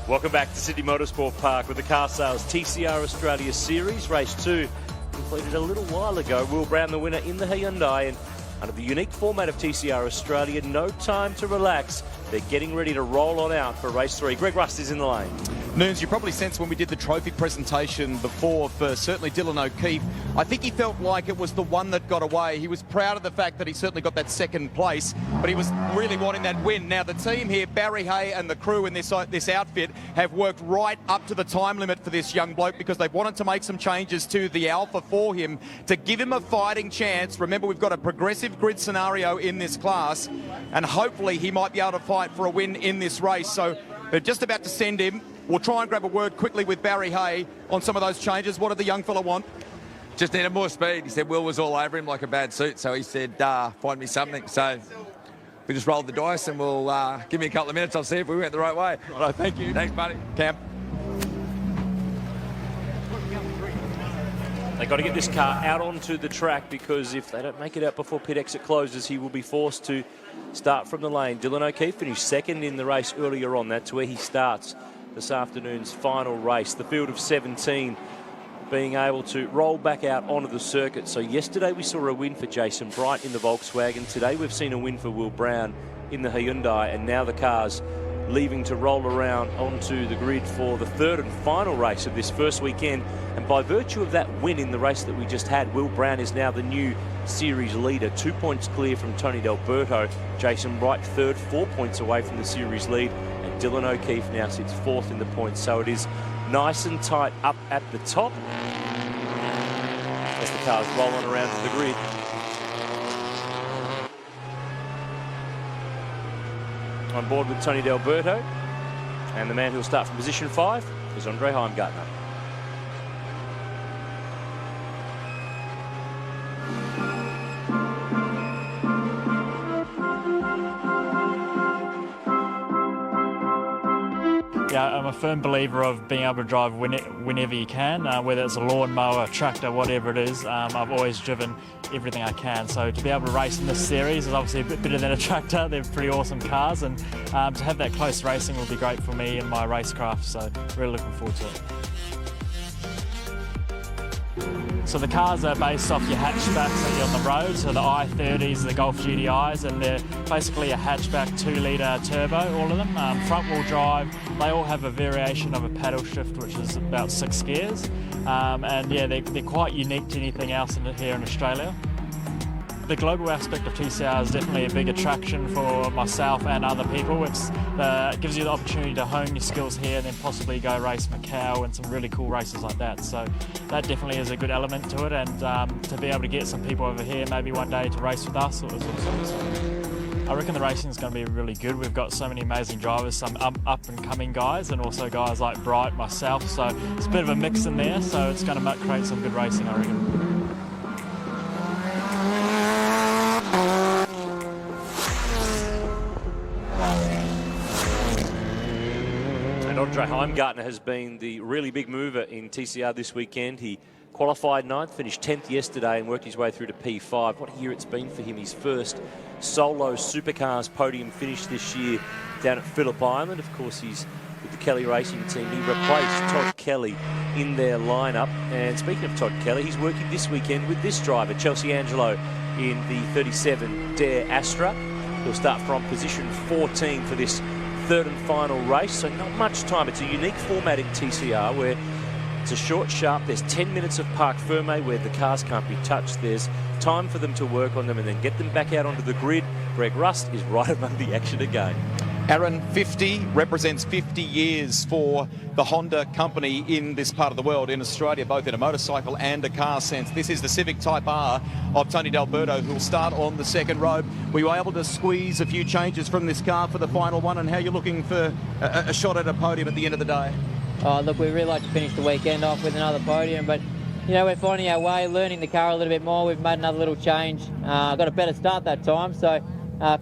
Welcome back to Sydney Motorsport Park with the Car Sales TCR Australia Series. Race 2 completed a little while ago. Will Brown the winner in the Hyundai, and under the unique format of TCR Australia, no time to relax. They're getting ready to roll on out for race 3. Greg Rust is in the lane. Noons, you probably sensed when we did the trophy presentation before for certainly Dylan O'Keefe, I think he felt like it was the one that got away. He was proud of the fact that he certainly got that second place, but he was really wanting that win. Now the team here, Barry Hay and the crew in this outfit, have worked right up to the time limit for this young bloke because they've wanted to make some changes to the Alpha for him to give him a fighting chance. Remember, we've got a progressive grid scenario in this class, and hopefully he might be able to fight for a win in this race. So they're just about to send him. We'll try and grab a word quickly with Barry Hay on some of those changes. What did the young fella want? Just needed more speed. He said Will was all over him like a bad suit, so he said, find me something. So we just rolled the dice, and we'll give me a couple of minutes. I'll see if we went the right way. Righto, thank you. Thanks, buddy. Cam. They've got to get this car out onto the track, because if they don't make it out before pit exit closes, he will be forced to start from the lane. Dylan O'Keefe finished second in the race earlier on. That's where he starts this afternoon's final race. The field of 17 being able to roll back out onto the circuit. So yesterday we saw a win for Jason Bright in the Volkswagen. Today we've seen a win for Will Brown in the Hyundai, and now the car's leaving to roll around onto the grid for the third and final race of this first weekend. And by virtue of that win in the race that we just had, Will Brown is now the new series leader, 2 points clear from Tony D'Alberto. Jason Bright third, 4 points away from the series lead, and Dylan O'Keefe now sits fourth in the points. So it is nice and tight up at the top as the cars roll on around to the grid. On board with Tony D'Alberto, and the man who'll start from position 5 is Andre Heimgartner. Yeah, I'm a firm believer of being able to drive whenever you can, whether it's a lawnmower, tractor, whatever it is. I've always driven everything I can. So to be able to race in this series is obviously a bit better than a tractor. They're pretty awesome cars, and to have that close racing will be great for me and my racecraft. So really looking forward to it. So the cars are based off your hatchbacks that you're on the road, so the i30s, the Golf GDIs, and they're basically a hatchback 2-litre turbo, all of them. Front-wheel drive, they all have a variation of a paddle shift, which is about 6 gears. And yeah, they're quite unique to anything else here in Australia. The global aspect of TCR is definitely a big attraction for myself and other people. It gives you the opportunity to hone your skills here and then possibly go race Macau and some really cool races like that. So that definitely is a good element to it, and to be able to get some people over here maybe one day to race with us. I reckon the racing is going to be really good. We've got so many amazing drivers, some up and coming guys, and also guys like Bright, myself. So it's a bit of a mix in there, so it's going to create some good racing, I reckon. Andre Heimgartner has been the really big mover in TCR this weekend. He qualified 9th, finished 10th yesterday, and worked his way through to P5. What a year it's been for him. His first solo supercars podium finish this year down at Phillip Island. Of course, he's with the Kelly Racing team. He replaced Todd Kelly in their lineup. And speaking of Todd Kelly, he's working this weekend with this driver, Chelsea Angelo, in the 37 Dare Astra. He'll start from position 14 for this third and final race, so not much time. It's a unique format in TCR where it's a short, sharp. There's 10 minutes of parc ferme where the cars can't be touched. There's time for them to work on them and then get them back out onto the grid. Greg Rust is right among the action again. Aaron, 50 represents 50 years for the Honda company in this part of the world, in Australia, both in a motorcycle and a car sense. This is the Civic Type R of Tony D'Alberto, who will start on the second row. Were you able to squeeze a few changes from this car for the final one, and how you're looking for a shot at a podium at the end of the day? Oh, look, we'd really like to finish the weekend off with another podium, but you know, we're finding our way, learning the car a little bit more. We've made another little change. Got a better start that time, so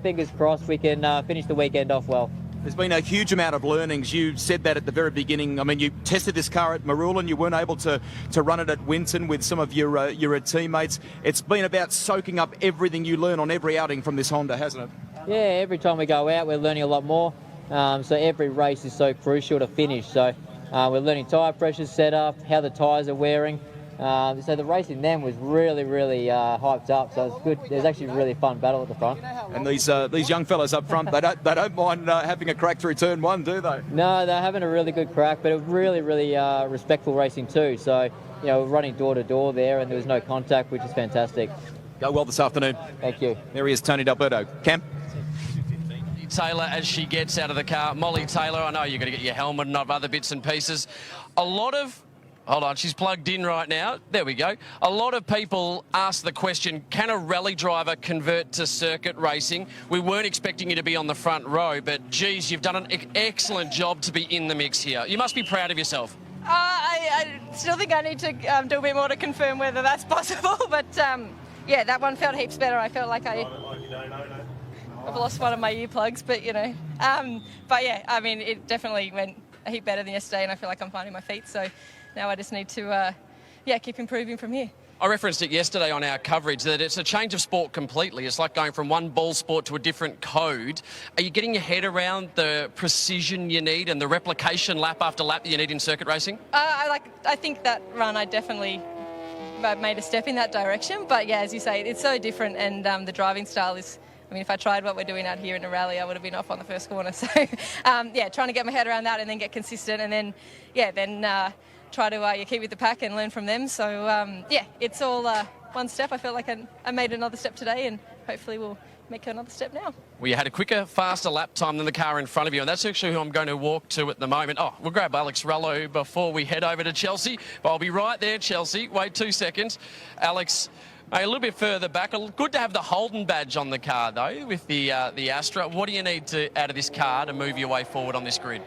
fingers crossed we can finish the weekend off well. There's been a huge amount of learnings. You said that at the very beginning. I mean, you tested this car at Marulan. You weren't able to run it at Winton with some of your teammates. It's been about soaking up everything you learn on every outing from this Honda, hasn't it? Yeah, every time we go out, we're learning a lot more. So every race is so crucial to finish. So we're learning tyre pressure setup, how the tyres are wearing. So the racing then was really, really hyped up. So it's good. There's actually a really fun battle at the front. And these young fellas up front, they don't mind having a crack through turn one, do they? No, they're having a really good crack, but it was really, really respectful racing too. So, we're running door to door there, and there was no contact, which is fantastic. Go well this afternoon. Thank you. There he is, Tony D'Alberto. Cam? Taylor as she gets out of the car. Molly Taylor, I know you've got to get your helmet and other bits and pieces. Hold on, she's plugged in right now. There we go. A lot of people ask the question, can a rally driver convert to circuit racing? We weren't expecting you to be on the front row, but geez, you've done an excellent job to be in the mix here. You must be proud of yourself. I still think I need to do a bit more to confirm whether that's possible, but yeah, that one felt heaps better. I felt like I've lost one of my earplugs, but but yeah, I mean, it definitely went a heap better than yesterday, and I feel like I'm finding my feet. So now I just need to, keep improving from here. I referenced it yesterday on our coverage that it's a change of sport completely. It's like going from one ball sport to a different code. Are you getting your head around the precision you need and the replication lap after lap that you need in circuit racing? I think that run I definitely made a step in that direction. But yeah, as you say, it's so different, and the driving style is. I mean, if I tried what we're doing out here in a rally, I would have been off on the first corner. So trying to get my head around that and then get consistent, and then try to keep with the pack and learn from them. So, it's all one step. I felt like I made another step today, and hopefully we'll make another step now. Well, you had a quicker, faster lap time than the car in front of you, and that's actually who I'm going to walk to at the moment. Oh, we'll grab Alex Rello before we head over to Chelsea. But I'll be right there, Chelsea. Wait 2 seconds. Alex, a little bit further back. Good to have the Holden badge on the car, though, with the Astra. What do you need out of this car to move your way forward on this grid?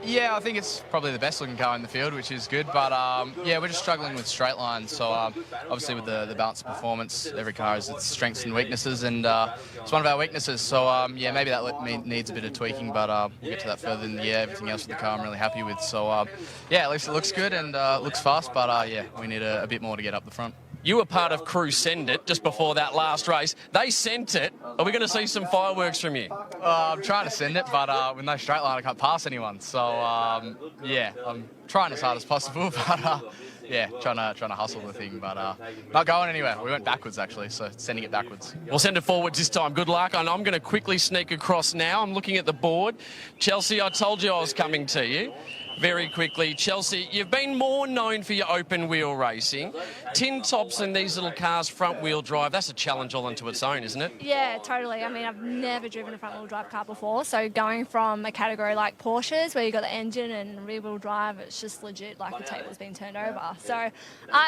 Yeah, I think it's probably the best looking car in the field, which is good. But we're just struggling with straight lines. So obviously with the balance of performance, every car has its strengths and weaknesses, and it's one of our weaknesses. So maybe that needs a bit of tweaking, but we'll get to that further in the year. Everything else with the car I'm really happy with. So at least it looks good and looks fast, but we need a bit more to get up the front. You were part of Crew Send It just before that last race. They sent it. Are we going to see some fireworks from you? I'm trying to send it, but with no straight line, I can't pass anyone. So, I'm trying as hard as possible, but, trying to hustle the thing, but not going anywhere. We went backwards, actually, so sending it backwards. We'll send it forwards this time. Good luck. And I'm going to quickly sneak across now. I'm looking at the board. Chelsea, I told you I was coming to you. Very quickly, Chelsea, you've been more known for your open wheel racing. Tin tops in these little cars, front wheel drive, that's a challenge all unto its own, isn't it? Yeah, totally. I mean, I've never driven a front wheel drive car before, so going from a category like Porsches, where you've got the engine and rear wheel drive, it's just legit like the table's been turned over. So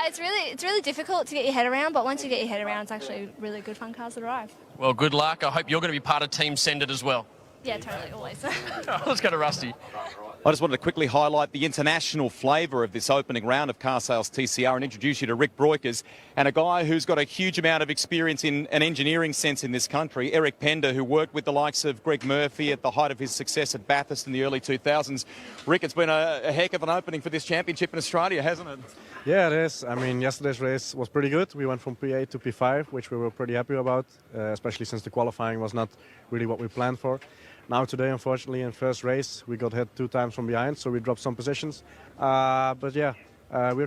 it's really difficult to get your head around, but once you get your head around, it's actually really good fun cars to drive. Well, good luck. I hope you're going to be part of Team Send It as well. Yeah, totally, always. Let's go to Rusty. I just wanted to quickly highlight the international flavour of this opening round of Car Sales TCR and introduce you to Rick Broikers, and a guy who's got a huge amount of experience in an engineering sense in this country, Eric Pender, who worked with the likes of Greg Murphy at the height of his success at Bathurst in the early 2000s. Rick, it's been a heck of an opening for this championship in Australia, hasn't it? Yeah, it is. I mean, yesterday's race was pretty good. We went from P8 to P5, which we were pretty happy about, especially since the qualifying was not really what we planned for. Now today, unfortunately, in first race, we got hit 2 times from behind, so we dropped some positions. We're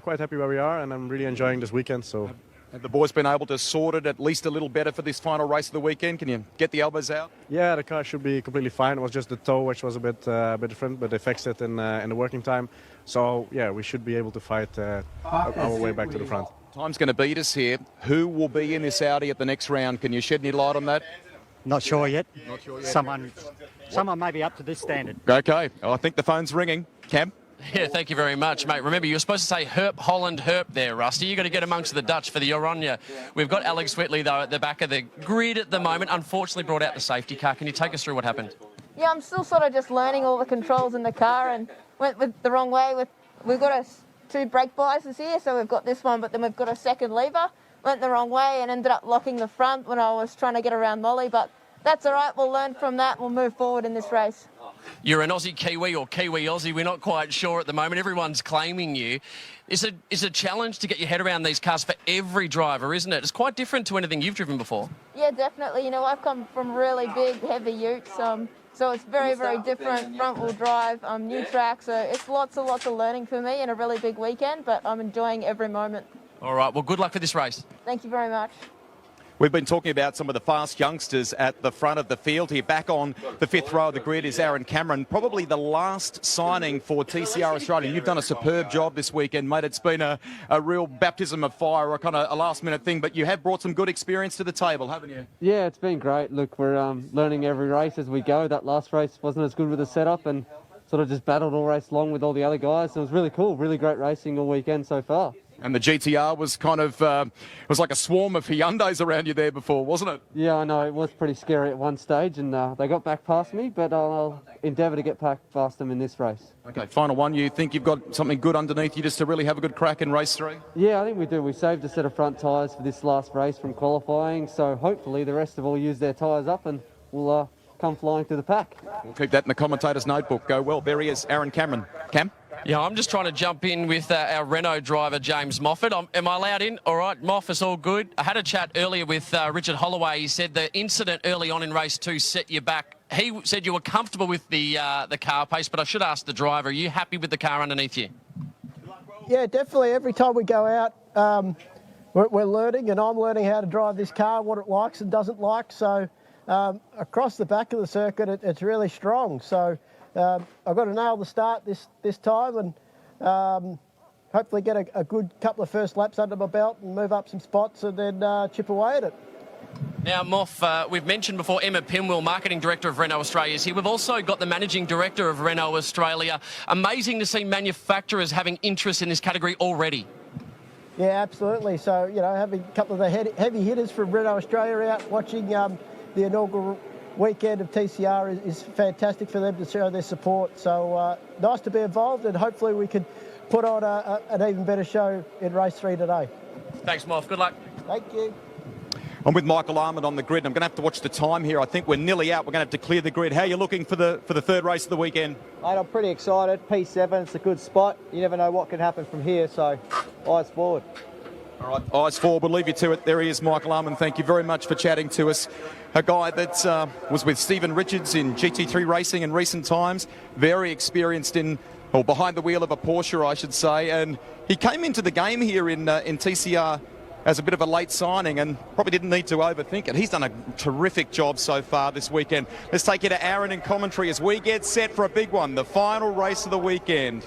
quite happy where we are, and I'm really enjoying this weekend. So, have the boys been able to sort it at least a little better for this final race of the weekend? Can you get the elbows out? Yeah, the car should be completely fine. It was just the toe which was a bit different, but they fixed it in the working time. So, yeah, we should be able to fight our way back to the front. Time's going to beat us here. Who will be in this Audi at the next round? Can you shed any light on that? Not sure yet. Someone may be up to this standard. Okay, I think the phone's ringing. Cam? Yeah, thank you very much, mate. Remember, you were supposed to say Herp, Holland, Herp there, Rusty. You've got to get amongst the Dutch for the Oronia. We've got Alex Whitley, though, at the back of the grid at the moment. Unfortunately brought out the safety car. Can you take us through what happened? Yeah, I'm still sort of just learning all the controls in the car and went with the wrong way. We've got 2 brake biases here, so we've got this one, but then we've got a second lever. Went the wrong way and ended up locking the front when I was trying to get around Molly, but that's all right. We'll learn from that. We'll move forward in this race. You're an Aussie Kiwi or Kiwi Aussie. We're not quite sure at the moment. Everyone's claiming you. It's a challenge to get your head around these cars for every driver, isn't it? It's quite different to anything you've driven before. Yeah, definitely. You know, I've come from really big, heavy utes. So it's very, very different, front-wheel drive, new track. So it's lots of learning for me and a really big weekend, but I'm enjoying every moment. All right, well, good luck for this race. Thank you very much. We've been talking about some of the fast youngsters at the front of the field here. Back on the fifth row of the grid is Aaron Cameron, probably the last signing for TCR Australia. You've done a superb job this weekend, mate. It's been a real baptism of fire, a kind of a last-minute thing, but you have brought some good experience to the table, haven't you? Yeah, it's been great. Look, we're learning every race as we go. That last race wasn't as good with the setup and sort of just battled all race long with all the other guys. It was really cool, really great racing all weekend so far. And the GTR was kind of, it was like a swarm of Hyundais around you there before, wasn't it? Yeah, I know. It was pretty scary at one stage, and they got back past me, but I'll endeavour to get back past them in this race. Okay, final one. You think you've got something good underneath you just to really have a good crack in race 3? Yeah, I think we do. We saved a set of front tyres for this last race from qualifying, so hopefully the rest have all used their tyres up and we'll come flying through the pack. We'll keep that in the commentator's notebook. Go well. There he is, Aaron Cameron. Cam? Yeah, I'm just trying to jump in with our Renault driver, James Moffat. Am I allowed in? All right, Moff, it's all good. I had a chat earlier with Richard Holloway. He said the incident early on in race 2 set you back. He said you were comfortable with the car pace, but I should ask the driver, are you happy with the car underneath you? Yeah, definitely. Every time we go out, we're learning, and I'm learning how to drive this car, what it likes and doesn't like. So across the back of the circuit, it's really strong. So I've got to nail the start this time and hopefully get a good couple of first laps under my belt and move up some spots and then chip away at it. Now, Moff, we've mentioned before Emma Pinwell, Marketing Director of Renault Australia, is here. We've also got the Managing Director of Renault Australia. Amazing to see manufacturers having interest in this category already. Yeah, absolutely. So, you know, having a couple of the heavy hitters from Renault Australia out watching the inaugural weekend of TCR is fantastic for them to show their support. So nice to be involved, and hopefully we can put on an even better show in race 3 today. Thanks, Moff. Good luck. Thank you. I'm with Michael Armand on the grid. I'm going to have to watch the time here. I think we're nearly out. We're going to have to clear the grid. How are you looking for the third race of the weekend? Mate, I'm pretty excited. P7, it's a good spot. You never know what can happen from here, so eyes forward. All right, eyes forward. We'll leave you to it. There he is, Michael Armand. Thank you very much for chatting to us. A guy that was with Stephen Richards in GT3 racing in recent times. Very experienced behind the wheel of a Porsche, I should say. And he came into the game here in TCR as a bit of a late signing and probably didn't need to overthink it. He's done a terrific job so far this weekend. Let's take you to Aaron in commentary as we get set for a big one, the final race of the weekend.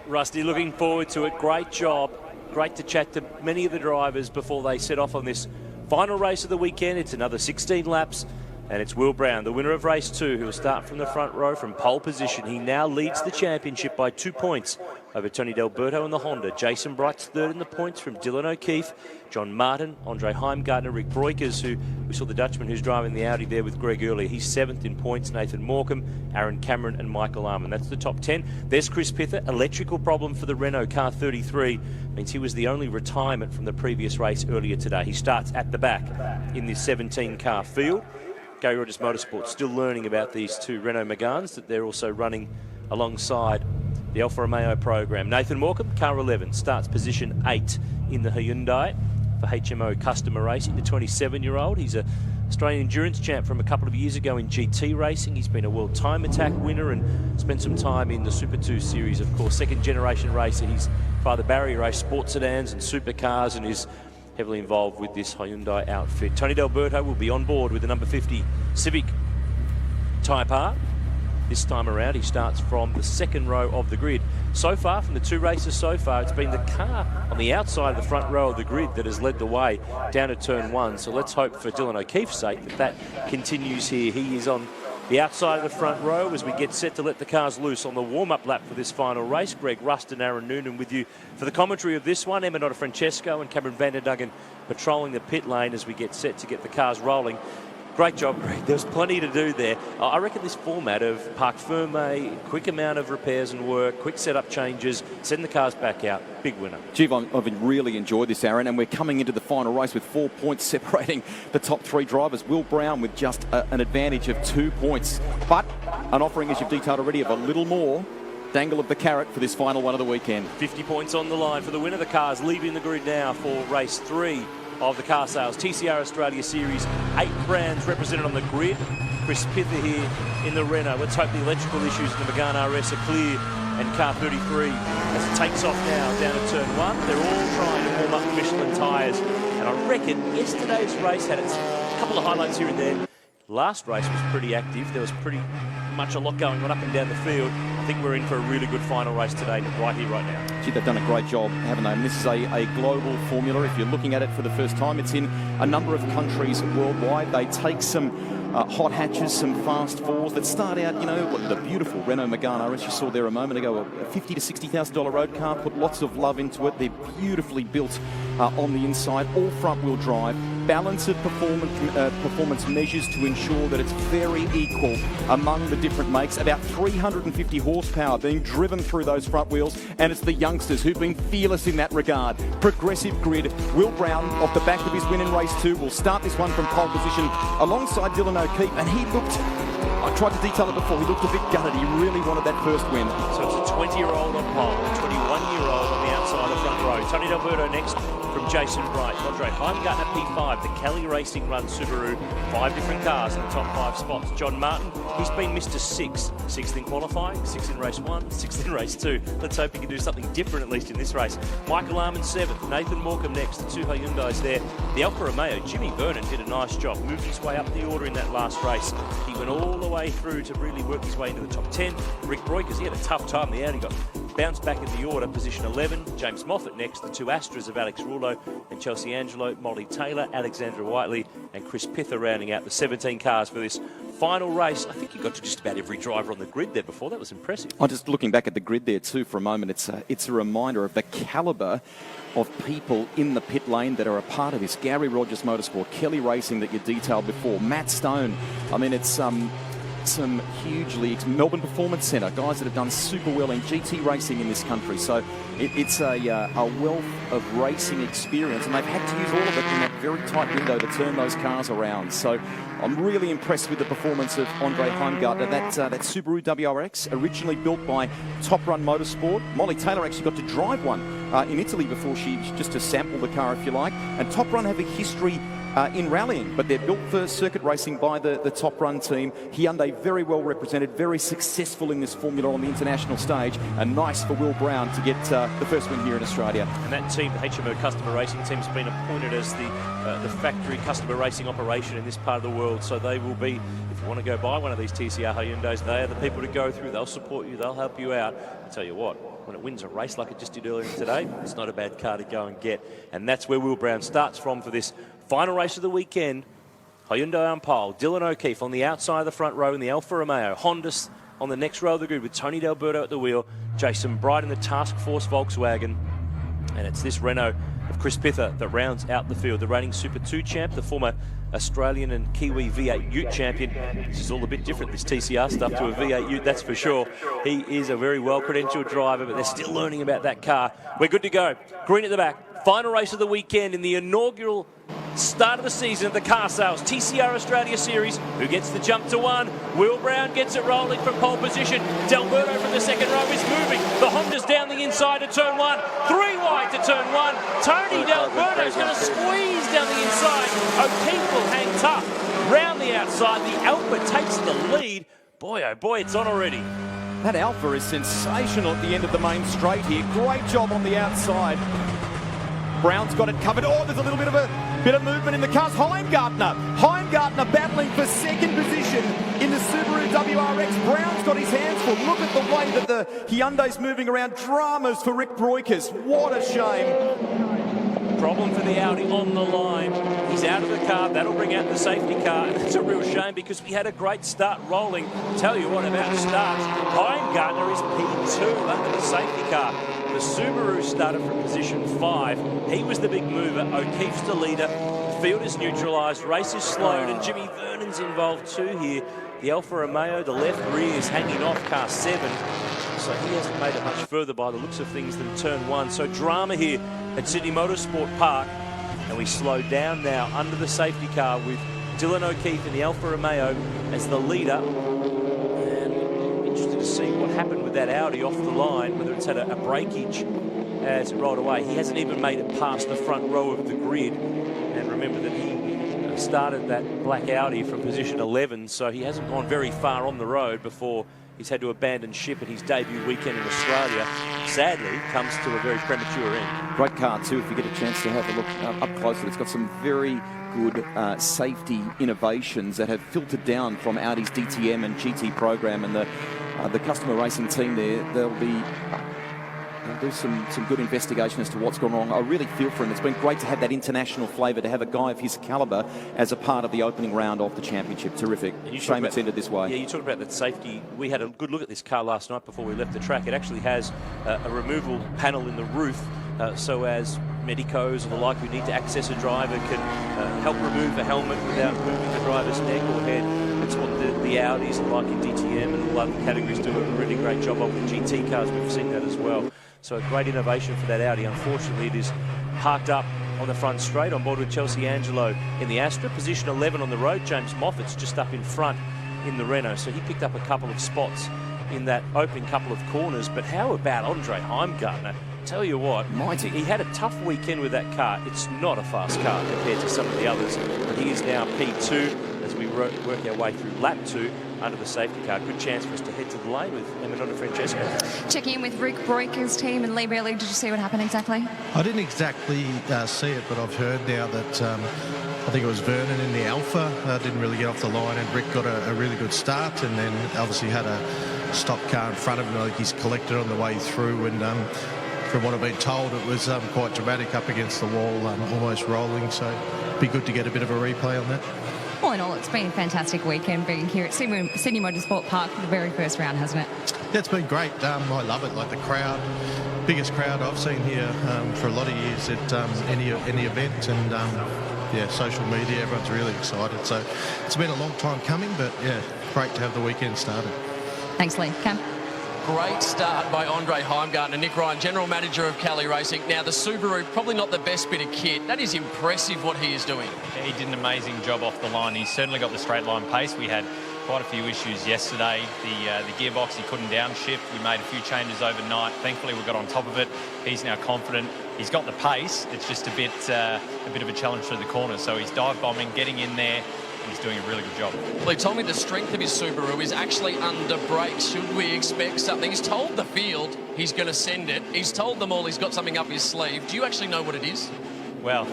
Rusty, looking forward to it. Great job. Great to chat to many of the drivers before they set off on this final race of the weekend. It's another 16 laps, and it's Will Brown, the winner of race 2, who will start from the front row from pole position. He now leads the championship by 2 points over Tony D'Alberto and the Honda. Jason Bright's third in the points from Dylan O'Keefe, John Martin, Andre Heimgartner, Rick Breukers, who we saw the Dutchman who's driving the Audi there with Greg earlier. He's 7th in points. Nathan Morecambe, Aaron Cameron and Michael Armand. That's the top 10. There's Chris Pither. Electrical problem for the Renault car 33. Means he was the only retirement from the previous race earlier today. He starts at the back in this 17 car field. Gary Rogers Motorsport still learning about these two Renault Megans that they're also running alongside the Alfa Romeo program. Nathan Morecambe, car 11, starts position 8 in the Hyundai for HMO Customer Racing, the 27-year-old. He's an Australian endurance champ from a couple of years ago in GT racing. He's been a World Time Attack winner and spent some time in the Super 2 series, of course. Second-generation racer. His father Barry raced sports sedans and supercars and is heavily involved with this Hyundai outfit. Tony D'Alberto will be on board with the number 50 Civic Type R. This time around, he starts from the second row of the grid. So far, from the 2 races so far, it's been the car on the outside of the front row of the grid that has led the way down to turn 1. So let's hope for Dylan O'Keefe's sake that continues here. He is on the outside of the front row as we get set to let the cars loose on the warm-up lap for this final race. Greg Rust and Aaron Noonan with you for the commentary of this one. Emma Francesco and Cameron van der Duggen patrolling the pit lane as we get set to get the cars rolling. Great job, Greg. There's plenty to do there. I reckon this format of parc ferme, quick amount of repairs and work, quick setup changes, send the cars back out, big winner. Gee, I've really enjoyed this, Aaron, and we're coming into the final race with 4 points separating the top 3 drivers. Will Brown with just an advantage of 2 points, but an offering, as you've detailed already, of a little more. Dangle of the carrot for this final one of the weekend. 50 points on the line for the winner. The cars leaving the grid now for race 3 of the car sales TCR Australia Series. 8 brands represented on the grid. Chris Pither here in the Renault. Let's hope the electrical issues in the Megane RS are clear. And car 33, as it takes off now down to turn 1, they're all trying to warm up Michelin tyres. And I reckon yesterday's race had its couple of highlights here and there. Last race was pretty active. There was pretty much a lot going on up and down the field. I think we're in for a really good final race today, right here, right now. Gee, they've done a great job, haven't they? And this is a global formula. If you're looking at it for the first time, it's in a number of countries worldwide. They take some hot hatches, some fast fours that start out, you know, the beautiful Renault Megane RS you saw there a moment ago, a $50,000 to $60,000 road car, put lots of love into it. They're beautifully built on the inside, all front-wheel drive, balance of performance measures to ensure that it's very equal among the different makes. About 350 horsepower being driven through those front wheels, and it's the youngsters who've been fearless in that regard. Progressive grid. Will Brown, off the back of his win in race 2, will start this one from pole position alongside Dylan O'Keefe, and he looked, I tried to detail it before, he looked a bit gutted. He really wanted that first win. So it's a 20-year-old on pole, a 21-year-old on the outside of the front row. Tony D'Alberto next from Jason Bright. Andre Heimgartner P5, the Kelly Racing Run Subaru. 5 different cars in the top 5 spots. John Martin, he's been Mr. 6. 6th in qualifying, 6th in race 1, 6th in race 2. Let's hope he can do something different at least in this race. Michael Arman 7th, Nathan Morecambe next, the 2 Hyundais there. The Alfa Romeo, Jimmy Vernon did a nice job, moved his way up the order in that last race. He went all the way through to really work his way into the top 10. Rick Broikers, he had a tough time. The Audi got bounced back in the order, position 11. James Moffat next, the 2 Astras of Alex Rouleau and Chelsea Angelo, Molly Taylor, Alexandra Whiteley and Chris Pither rounding out the 17 cars for this final race. I think you got to just about every driver on the grid there before. That was impressive. I'm just looking back at the grid there too for a moment. It's a reminder of the calibre of people in the pit lane that are a part of this. Gary Rogers Motorsport, Kelly Racing that you detailed before, Matt Stone. I mean, it's some huge leagues. Melbourne Performance Centre, guys that have done super well in GT racing in this country. So it's a wealth of racing experience, and they've had to use all of it in that very tight window to turn those cars around. So I'm really impressed with the performance of Andre Heimgartner. That Subaru WRX, originally built by Top Run Motorsport. Molly Taylor actually got to drive one in Italy before just to sample the car, if you like. And Top Run have a history in rallying, but they're built for circuit racing by the Top Run team. Hyundai very well represented, very successful in this formula on the international stage, and nice for Will Brown to get the first win here in Australia. And that team, the HMO Customer Racing team, has been appointed as the factory customer racing operation in this part of the world. So they will be, if you want to go buy one of these TCR Hyundais, they are the people to go through. They'll support you, they'll help you out. I tell you what, when it wins a race like it just did earlier today, it's not a bad car to go and get. And that's where Will Brown starts from for this final race of the weekend. Hyundai on pole, Dylan O'Keefe on the outside of the front row in the Alfa Romeo, Honda on the next row of the grid with Tony D'Alberto at the wheel, Jason Bright in the Task Force Volkswagen, and it's this Renault of Chris Pither that rounds out the field. The reigning Super 2 champ, the former Australian and Kiwi V8 Ute champion. This is all a bit different, this TCR stuff, to a V8 Ute, that's for sure. He is a very well-credentialed driver, but they're still learning about that car. We're good to go. Green at the back. Final race of the weekend in the inaugural start of the season of the car sales TCR Australia Series. Who gets the jump to 1? Will Brown gets it rolling from pole position. D'Alberto from the second row is moving. The Honda's down the inside to turn 1. 3 wide to turn 1. Tony D'Alberto's going to squeeze down the inside. O'Keefe will hang tough. Round the outside, the Alfa takes the lead. Boy, oh boy, it's on already. That Alfa is sensational at the end of the main straight here. Great job on the outside. Brown's got it covered. Oh, there's a little bit of movement in the cars. Heimgartner battling for second position in the Subaru WRX. Brown's got his hands full. Look at the way that the Hyundai's moving around. Dramas for Rick Broikers. What a shame. Problem for the Audi on the line. He's out of the car. That'll bring out the safety car. And it's a real shame because we had a great start rolling. Tell you what about starts. Heimgartner is P2 under the safety car. The Subaru started from position 5. He was the big mover. O'Keefe's the leader. The field is neutralised. Race is slowed, and Jimmy Vernon's involved too here. The Alfa Romeo, the left rear is hanging off car 7. So he hasn't made it much further by the looks of things than turn 1. So drama here at Sydney Motorsport Park. And we slow down now under the safety car with Dylan O'Keefe in the Alfa Romeo as the leader. Interested to see what happened with that Audi off the line, whether it's had a breakage as it rolled away. He hasn't even made it past the front row of the grid. And remember that he started that black Audi from position 11, so he hasn't gone very far on the road before he's had to abandon ship at his debut weekend in Australia. Sadly, comes to a very premature end. Great car too, if you get a chance to have a look up closer. It's got some very good safety innovations that have filtered down from Audi's DTM and GT program, and the customer racing team there, they'll do some good investigation as to what's gone wrong. I really feel for him. It's been great to have that international flavour, to have a guy of his calibre as a part of the opening round of the championship. Terrific. Shame it's ended this way. Yeah, you talked about that safety. We had a good look at this car last night before we left the track. It actually has a removal panel in the roof, so as medicos or the like who need to access a driver can help remove a helmet without moving the driver's neck or head. It's what the Audis, like in DTM and all other categories, do a really great job of. With GT cars, we've seen that as well. So a great innovation for that Audi. Unfortunately, it is parked up on the front straight on board with Chelsea Angelo in the Astra. Position 11 on the road. James Moffat's just up in front in the Renault. So he picked up a couple of spots in that opening couple of corners. But how about Andre Heimgartner? Tell you what, mighty. He had a tough weekend with that car. It's not a fast car compared to some of the others. But he is now P2 as we work our way through lap 2 under the safety car. Good chance for us to head to the lane with Emanuele Francesco. Checking in with Rick Broiker's team and Lee Bailey. Did you see what happened exactly? I didn't exactly see it, but I've heard now that I think it was Vernon in the Alpha didn't really get off the line, and Rick got a really good start, and then obviously had a stopped car in front of him. I think he's collected on the way through, and from what I've been told, it was quite dramatic up against the wall, almost rolling, so it'd be good to get a bit of a replay on that. All in all, it's been a fantastic weekend being here at Sydney Motorsport Park for the very first round, hasn't it? Yeah, it's been great. I love it. Like the crowd, biggest crowd I've seen here for a lot of years at any event, and yeah, social media, everyone's really excited. So it's been a long time coming, but yeah, great to have the weekend started. Thanks, Lee. Cam? Great start by Andre Heimgartner. Nick Ryan, General Manager of Cali Racing. Now, the Subaru, probably not the best bit of kit. That is impressive what he is doing. Yeah, he did an amazing job off the line. He's certainly got the straight line pace. We had quite a few issues yesterday. The gearbox, he couldn't downshift. We made a few changes overnight. Thankfully, we got on top of it. He's now confident. He's got the pace. It's just a bit of a challenge through the corners. So he's dive bombing, getting in there. He's doing a really good job. Well, he told me the strength of his Subaru is actually under brakes. Should we expect something? He's told the field he's going to send it. He's told them all he's got something up his sleeve. Do you actually know what it is? Well,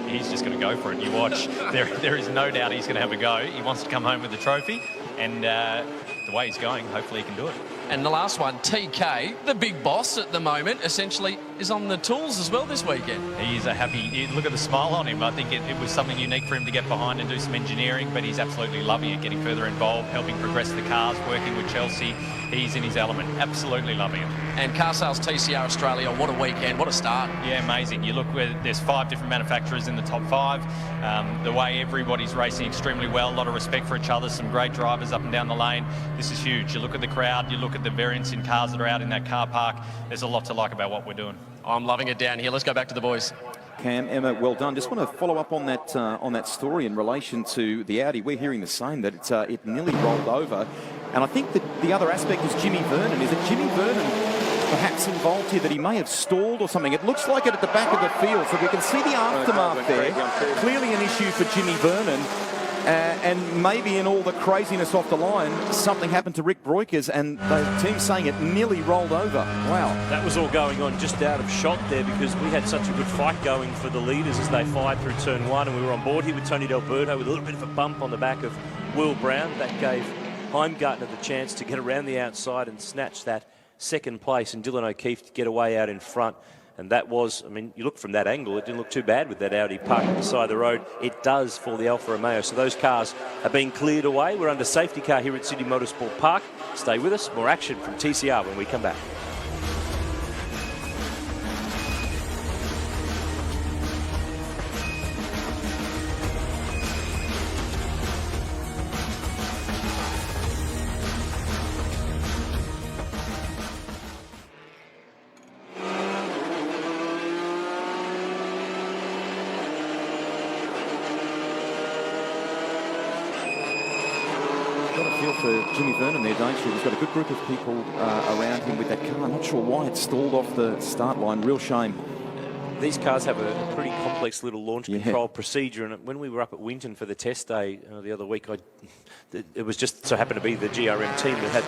he's just going to go for it. You watch. There is no doubt he's going to have a go. He wants to come home with the trophy, and the way he's going, hopefully he can do it. And the last one, TK, the big boss at the moment, essentially is on the tools as well this weekend. He's a happy, look at the smile on him. I think it was something unique for him to get behind and do some engineering, but he's absolutely loving it, getting further involved, helping progress the cars, working with Chelsea. He's in his element, absolutely loving it. And Car Sales TCR Australia, what a weekend, what a start. Yeah, amazing. You look where there's 5 different manufacturers in the top 5. The way everybody's racing extremely well, a lot of respect for each other, some great drivers up and down the lane. This is huge. You look at the crowd, you look at the variants in cars that are out in that car park. There's a lot to like about what we're doing. I'm loving it down here. Let's go back to the boys. Cam, Emma, well done. Just want to follow up on that story in relation to the Audi. We're hearing the same, that it nearly rolled over. And I think that the other aspect is Jimmy Vernon. Is it Jimmy Vernon perhaps involved here, that he may have stalled or something? It looks like it at the back of the field, so we can see the aftermath there. Clearly an issue for Jimmy Vernon. And maybe in all the craziness off the line, something happened to Rick Broikers, and the team saying it nearly rolled over. Wow. That was all going on just out of shot there, because we had such a good fight going for the leaders as they fired through turn 1, and we were on board here with Tony D'Alberto with a little bit of a bump on the back of Will Brown. That gave Heimgartner the chance to get around the outside and snatch that second place, and Dylan O'Keefe to get away out in front. And that was, I mean, you look from that angle, it didn't look too bad with that Audi parked at the side of the road. It does for the Alfa Romeo. So those cars are being cleared away. We're under safety car here at Sydney Motorsport Park. Stay with us. More action from TCR when we come back. For Jimmy Vernon there, don't you? He's got a good group of people around him with that car. I'm not sure why it stalled off the start line. Real shame. these cars have a pretty complex little launch control procedure, and when we were up at Winton for the test day the other week, it was just so happened to be the GRM team that had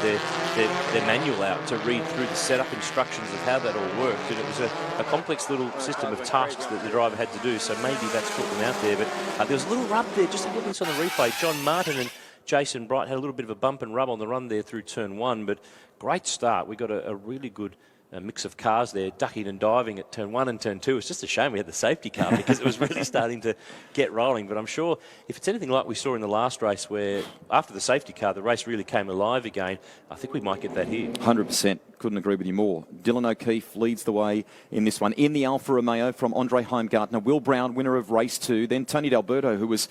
their manual out to read through the setup instructions of how that all worked, and it was a complex little system of tasks that the driver had to do, so maybe that's put them out there. But there was a little rub there, just a little bit on the replay. John Martin and Jason Bright had a little bit of a bump and rub on the run there through turn 1, but great start. We got a really good mix of cars there, ducking and diving at turn 1 and turn 2. It's just a shame we had the safety car because it was really starting to get rolling. But I'm sure if it's anything like we saw in the last race, where after the safety car, the race really came alive again, I think we might get that here. 100%. Couldn't agree with you more. Dylan O'Keefe leads the way in this one. In the Alfa Romeo from Andre Heimgartner. Will Brown, winner of race 2. Then Tony D'Alberto, who was